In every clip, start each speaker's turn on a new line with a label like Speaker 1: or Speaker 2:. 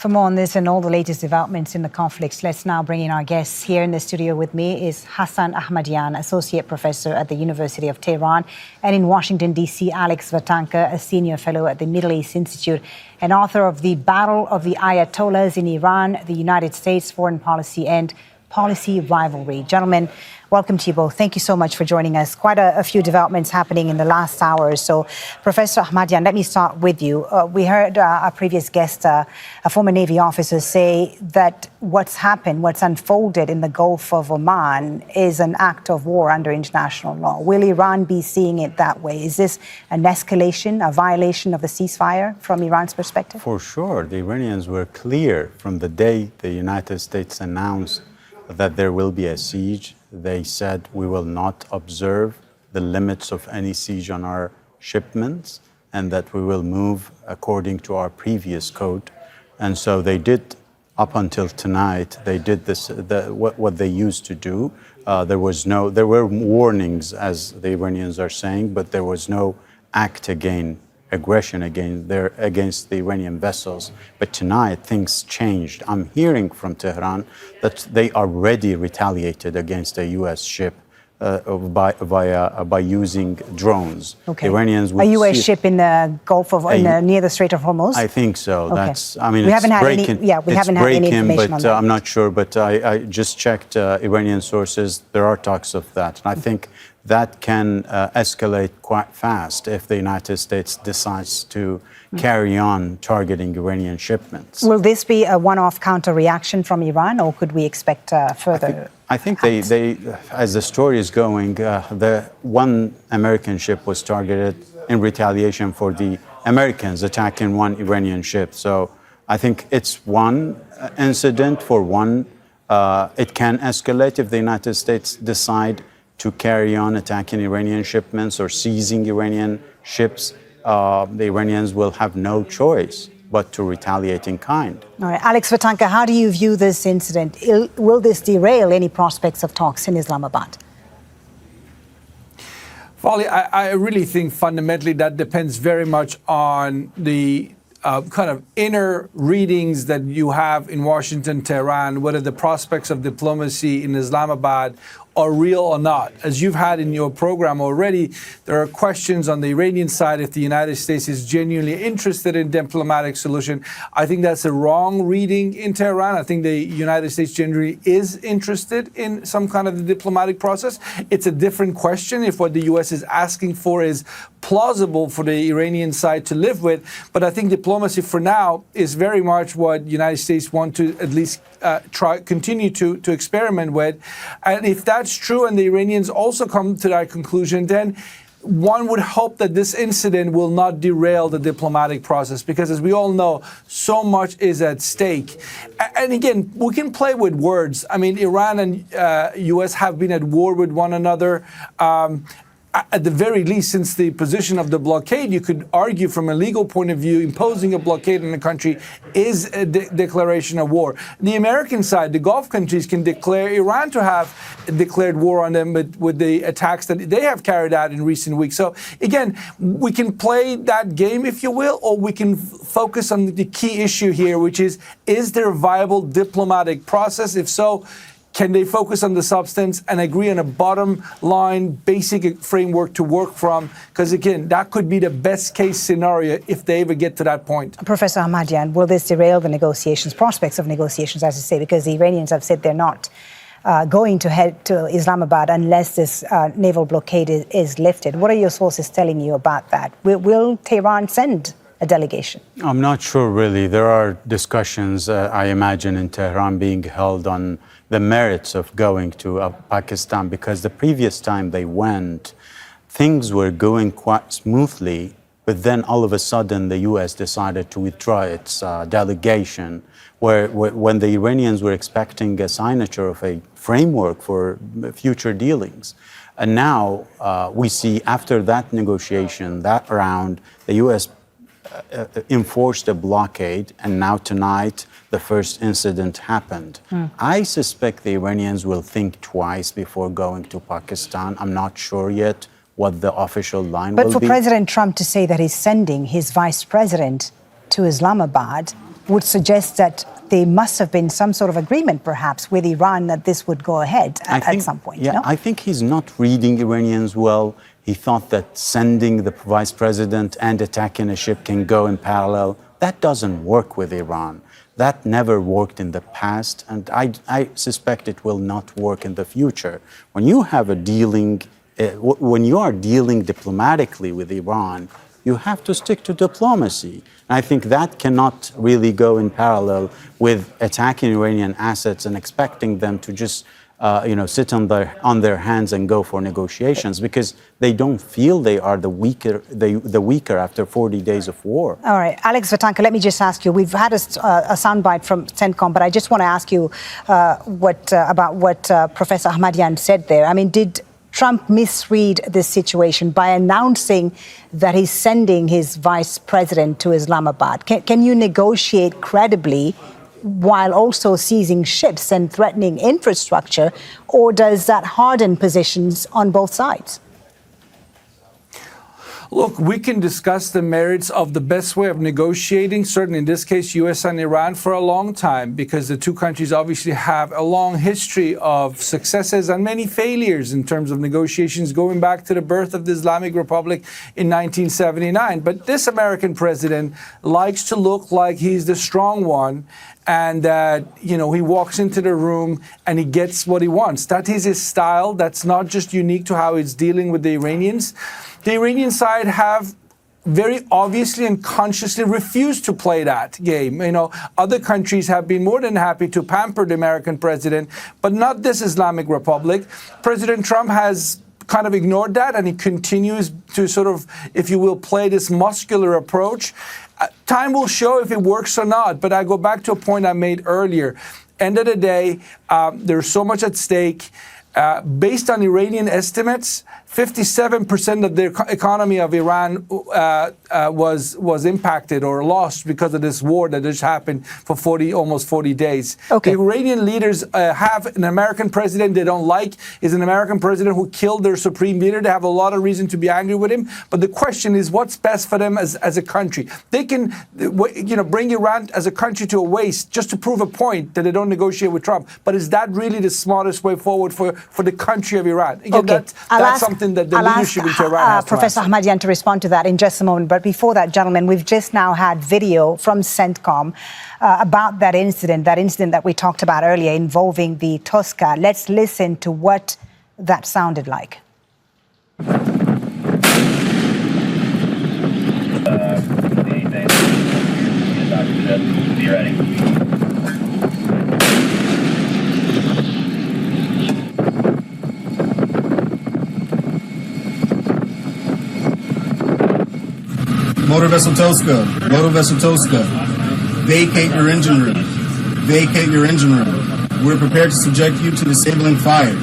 Speaker 1: For more on this and all the latest developments in the conflicts, let's now bring in our guests. Here in the studio with me is Hassan Ahmadian, Associate Professor at the University of Tehran, and in Washington, D.C., Alex Vatanka, a Senior Fellow at the Middle East Institute and author of The Battle of the Ayatollahs in Iran, the United States Foreign Policy and Policy Rivalry. Gentlemen, welcome to you both. Thank you so much for joining us. Quite a few developments happening in the last hour or so. Professor Ahmadian, let me start with you. We heard our previous guest, a former Navy officer, say that what's happened, what's unfolded in the Gulf of Oman is an act of war under international law. Will Iran be seeing it that way? Is this an escalation, a violation of the ceasefire from Iran's perspective?
Speaker 2: For sure. The Iranians were clear from the day the United States announced that there will be a siege. They said we will not observe the limits of any siege on our shipments and that we will move according to our previous code. And so they did, up until tonight, they did this, what they used to do. There were warnings, as the Iranians are saying, but there was no aggression against the Iranian vessels. But tonight, things changed. I'm hearing from Tehran that they already retaliated against a U.S. ship by using drones.
Speaker 1: Okay.
Speaker 2: Iranians
Speaker 1: a U.S. ship in the Gulf of near the Strait of Hormuz?
Speaker 2: I think so.
Speaker 1: Okay.
Speaker 2: That's. I mean,
Speaker 1: we haven't had any. Yeah, we haven't had any information
Speaker 2: but
Speaker 1: on that.
Speaker 2: I'm not sure. But I just checked Iranian sources. There are talks of that, and I think that can escalate quite fast if the United States decides to carry on targeting Iranian shipments.
Speaker 1: Will this be a one-off counter-reaction from Iran, or could we expect further?
Speaker 2: I think they, as the story is going, the one American ship was targeted in retaliation for the Americans attacking one Iranian ship. So I think it's one incident for one. It can escalate if the United States decide to carry on attacking Iranian shipments or seizing Iranian ships. The Iranians will have no choice but to retaliate in kind.
Speaker 1: All right. Alex Vatanka, how do you view this incident? Will this derail any prospects of talks in Islamabad?
Speaker 3: Fali, I really think fundamentally that depends very much on the kind of inner readings that you have in Washington, Tehran, whether the prospects of diplomacy in Islamabad are real or not. As you've had in your program already, there are questions on the Iranian side if the United States is genuinely interested in diplomatic solution. I think that's a wrong reading in Tehran. I think the United States generally is interested in some kind of the diplomatic process. It's a different question if what the U.S. is asking for is plausible for the Iranian side to live with. But I think diplomacy for now is very much what the United States want to at least continue to experiment with. And if that's true and the Iranians also come to that conclusion, then one would hope that this incident will not derail the diplomatic process, because as we all know, so much is at stake. And again, we can play with words. I mean, Iran and U.S. have been at war with one another. At the very least, since the position of the blockade, you could argue from a legal point of view, imposing a blockade on a country is a declaration of war. The American side, the Gulf countries, can declare Iran to have declared war on them with the attacks that they have carried out in recent weeks. So again, we can play that game, if you will, or we can focus on the key issue here, which is there a viable diplomatic process? If so, can they focus on the substance and agree on a bottom line basic framework to work from? Because again, that could be the best case scenario if they ever get to that point.
Speaker 1: Professor Ahmadian, will this derail the negotiations, prospects of negotiations, as you say, because the Iranians have said they're not going to head to Islamabad unless this naval blockade is lifted. What are your sources telling you about that? Will Tehran send a delegation?
Speaker 2: I'm not sure, really. There are discussions, I imagine, in Tehran being held on the merits of going to Pakistan, because the previous time they went, things were going quite smoothly, but then all of a sudden the U.S. decided to withdraw its delegation, when the Iranians were expecting a signature of a framework for future dealings. And now we see, after that negotiation, that round, the U.S. enforced a blockade, and now tonight the first incident happened. I suspect the Iranians will think twice before going to Pakistan. I'm not sure yet what the official line will be.
Speaker 1: But for President Trump to say that he's sending his vice president to Islamabad would suggest that there must have been some sort of agreement, perhaps, with Iran that this would go ahead at some point.
Speaker 2: Yeah,
Speaker 1: no?
Speaker 2: I think he's not reading Iranians well. He thought that sending the vice president and attacking a ship can go in parallel. That doesn't work with Iran. That never worked in the past, and I suspect it will not work in the future. When you have when you are dealing diplomatically with Iran, you have to stick to diplomacy. And I think that cannot really go in parallel with attacking Iranian assets and expecting them to just sit on their hands and go for negotiations, because they don't feel they are the weaker after 40 days of war.
Speaker 1: All right, Alex Vatanka, let me just ask you. We've had a soundbite from CENTCOM, but I just want to ask you about what Professor Ahmadian said there. I mean, did Trump misread this situation by announcing that he's sending his vice president to Islamabad? Can you negotiate credibly while also seizing ships and threatening infrastructure, or does that harden positions on both sides?
Speaker 3: Look, we can discuss the merits of the best way of negotiating, certainly in this case, U.S. and Iran, for a long time, because the two countries obviously have a long history of successes and many failures in terms of negotiations going back to the birth of the Islamic Republic in 1979. But this American president likes to look like he's the strong one, and that, he walks into the room and he gets what he wants. That is his style. That's not just unique to how he's dealing with the Iranians. The Iranian side have very obviously and consciously refused to play that game. Other countries have been more than happy to pamper the American president, but not this Islamic Republic. President Trump has kind of ignored that, and he continues to sort of, if you will, play this muscular approach. Time will show if it works or not, but I go back to a point I made earlier. End of the day, there's so much at stake. Based on Iranian estimates, 57% of the economy of Iran was impacted or lost because of this war that just happened for almost 40 days.
Speaker 1: Okay.
Speaker 3: The Iranian leaders have an American president they don't like, is an American president who killed their supreme leader. They have a lot of reason to be angry with him. But the question is, what's best for them as a country? They can bring Iran as a country to a waste just to prove a point that they don't negotiate with Trump. But is that really the smartest way forward for the country of Iran? Again,
Speaker 1: okay.
Speaker 3: that's something that the leadership in Tehran has to
Speaker 1: Professor
Speaker 3: answer.
Speaker 1: Ahmadian to respond to that in just a moment. But before that, gentlemen, we've just now had video from CENTCOM about that incident that we talked about earlier involving the Tosca. Let's listen to what that sounded like.
Speaker 4: Be ready.
Speaker 5: Motor Vessel Tosca, vacate your engine room. Vacate your engine room. We're prepared to subject you to disabling fire.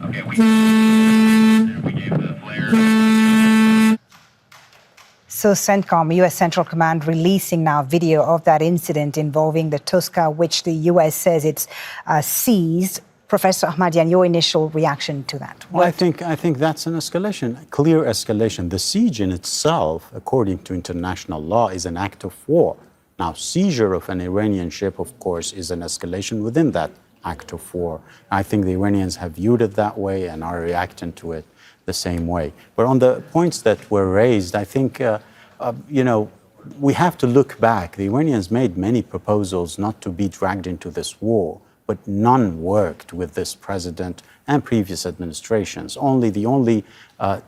Speaker 4: Okay, we gave the flare.
Speaker 1: So CENTCOM, U.S. Central Command, releasing now video of that incident involving the Tosca, which the U.S. says it's seized. Professor Ahmadian, your initial reaction to that?
Speaker 2: Well, I think that's an escalation, a clear escalation. The siege in itself, according to international law, is an act of war. Now, seizure of an Iranian ship, of course, is an escalation within that act of war. I think the Iranians have viewed it that way and are reacting to it the same way. But on the points that were raised, I think, we have to look back. The Iranians made many proposals not to be dragged into this war, but none worked with this president and previous administrations. The only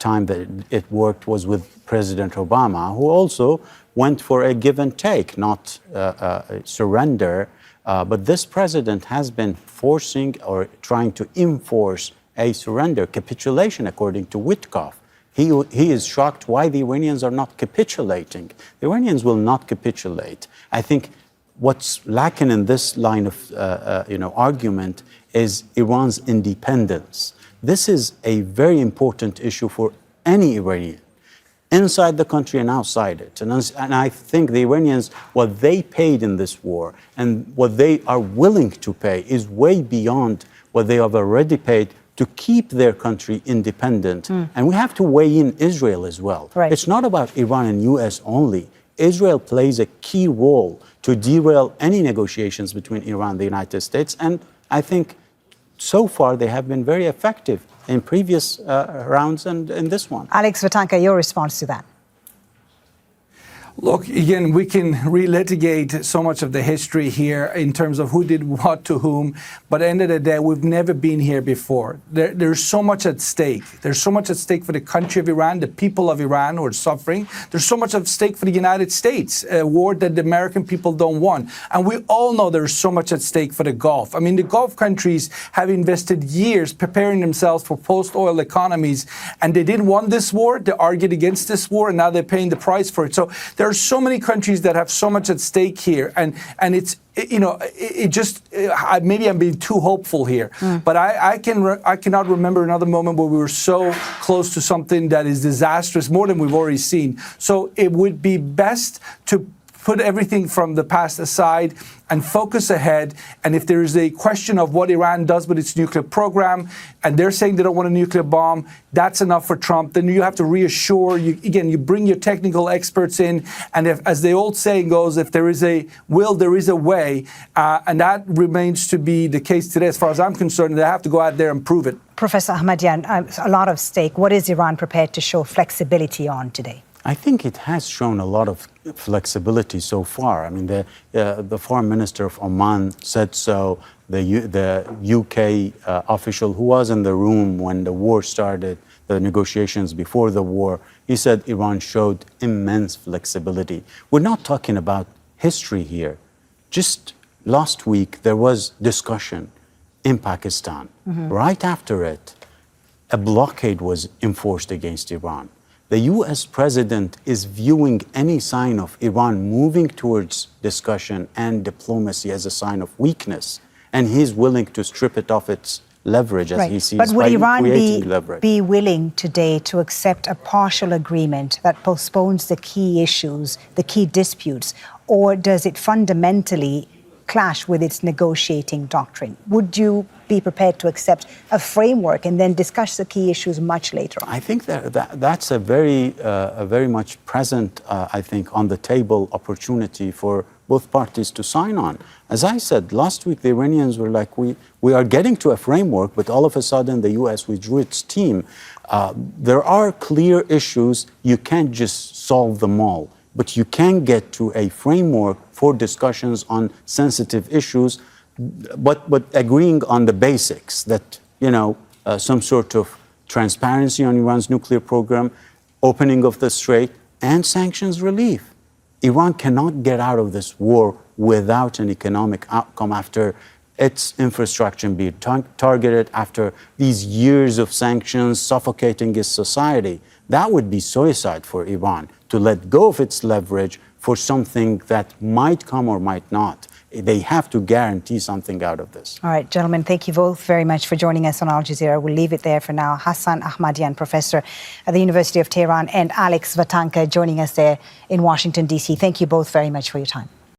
Speaker 2: time that it worked was with President Obama, who also went for a give and take, not surrender. But this president has been forcing or trying to enforce a surrender, capitulation, according to Witkoff. He is shocked why the Iranians are not capitulating. The Iranians will not capitulate. I think what's lacking in this line of argument is Iran's independence. This is a very important issue for any Iranian, inside the country and outside it. And I think the Iranians, what they paid in this war and what they are willing to pay is way beyond what they have already paid to keep their country independent. And we have to weigh in Israel as well.
Speaker 1: Right.
Speaker 2: It's not about Iran and U.S. only. Israel plays a key role to derail any negotiations between Iran and the United States. And I think so far they have been very effective in previous rounds and in this one.
Speaker 1: Alex Vatanka, your response to that?
Speaker 3: Look, again, we can relitigate so much of the history here in terms of who did what to whom, but at the end of the day, we've never been here before. There's so much at stake. There's so much at stake for the country of Iran, the people of Iran who are suffering. There's so much at stake for the United States, a war that the American people don't want. And we all know there's so much at stake for the Gulf. I mean, the Gulf countries have invested years preparing themselves for post-oil economies, and they didn't want this war. They argued against this war, and now they're paying the price for it. So there are so many countries that have so much at stake here, and it's maybe I'm being too hopeful here, but I cannot remember another moment where we were so close to something that is disastrous, more than we've already seen. So it would be best to put everything from the past aside and focus ahead. And if there is a question of what Iran does with its nuclear program, and they're saying they don't want a nuclear bomb, that's enough for Trump. Then you have to reassure, you bring your technical experts in, and if, as the old saying goes, if there is a will, there is a way. And that remains to be the case today. As far as I'm concerned, they have to go out there and prove it.
Speaker 1: Professor Ahmadian, a lot of stake. What is Iran prepared to show flexibility on today?
Speaker 2: I think it has shown a lot of flexibility so far. I mean, the foreign minister of Oman said so. The UK official who was in the room when the war started, the negotiations before the war, he said Iran showed immense flexibility. We're not talking about history here. Just last week, there was discussion in Pakistan. Right after it, a blockade was enforced against Iran. The US president is viewing any sign of Iran moving towards discussion and diplomacy as a sign of weakness, and he's willing to strip it off its leverage as he sees.
Speaker 1: But would Iran
Speaker 2: leverage.
Speaker 1: be willing today to accept a partial agreement that postpones the key issues, the key disputes, or does it fundamentally clash with its negotiating doctrine? Would you be prepared to accept a framework and then discuss the key issues much later on?
Speaker 2: I think that's a very much present, I think, on the table opportunity for both parties to sign on. As I said, last week the Iranians were like, we are getting to a framework, but all of a sudden the US withdrew its team. There are clear issues. You can't just solve them all, but you can get to a framework for discussions on sensitive issues, but agreeing on the basics that, some sort of transparency on Iran's nuclear program, opening of the Strait, and sanctions relief. Iran cannot get out of this war without an economic outcome after its infrastructure being targeted, after these years of sanctions suffocating its society. That would be suicide for Iran, to let go of its leverage for something that might come or might not. They have to guarantee something out of this.
Speaker 1: All right, gentlemen, thank you both very much for joining us on Al Jazeera. We'll leave it there for now. Hassan Ahmadian, professor at the University of Tehran, and Alex Vatanka joining us there in Washington, D.C. Thank you both very much for your time.